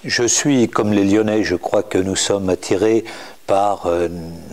Je suis comme les Lyonnais, je crois que nous sommes attirés par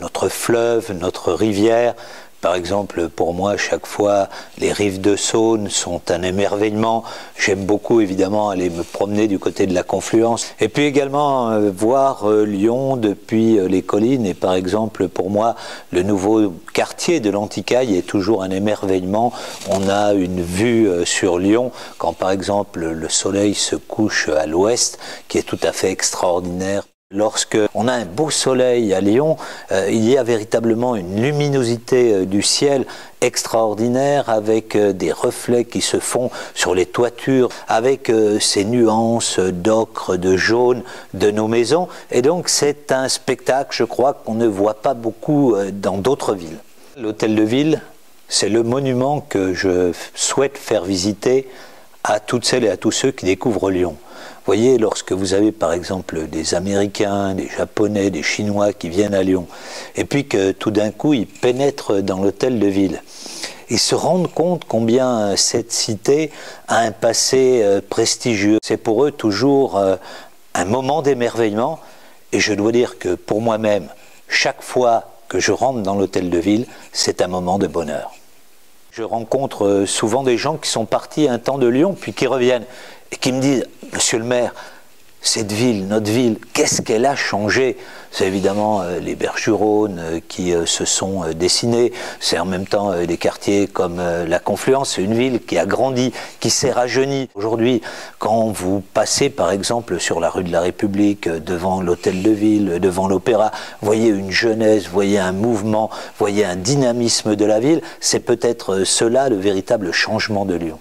notre fleuve, notre rivière. Par exemple, pour moi, chaque fois, les rives de Saône sont un émerveillement. J'aime beaucoup, évidemment, aller me promener du côté de la Confluence. Et puis également, voir Lyon depuis les collines. Et par exemple, pour moi, le nouveau quartier de l'Antiquaille est toujours un émerveillement. On a une vue sur Lyon, quand par exemple, le soleil se couche à l'ouest, qui est tout à fait extraordinaire. Lorsque on a un beau soleil à Lyon, il y a véritablement une luminosité du ciel extraordinaire avec des reflets qui se font sur les toitures, avec ces nuances d'ocre, de jaune de nos maisons. Et donc c'est un spectacle, je crois, qu'on ne voit pas beaucoup dans d'autres villes. L'hôtel de ville, c'est le monument que je souhaite faire visiter à toutes celles et à tous ceux qui découvrent Lyon. Vous voyez, lorsque vous avez par exemple des Américains, des Japonais, des Chinois qui viennent à Lyon, et puis que tout d'un coup ils pénètrent dans l'hôtel de ville, ils se rendent compte combien cette cité a un passé prestigieux. C'est pour eux toujours un moment d'émerveillement, et je dois dire que pour moi-même, chaque fois que je rentre dans l'hôtel de ville, c'est un moment de bonheur. Je rencontre souvent des gens qui sont partis un temps de Lyon, puis qui reviennent, et qui me disent « Monsieur le maire, cette ville, notre ville, qu'est-ce qu'elle a changé ?» C'est évidemment les Berges-du-Rhône qui se sont dessinés, c'est en même temps des quartiers comme la Confluence, c'est une ville qui a grandi, qui s'est rajeunie. Aujourd'hui, quand vous passez par exemple sur la rue de la République, devant l'hôtel de ville, devant l'Opéra, vous voyez une jeunesse, vous voyez un mouvement, vous voyez un dynamisme de la ville, c'est peut-être cela le véritable changement de Lyon.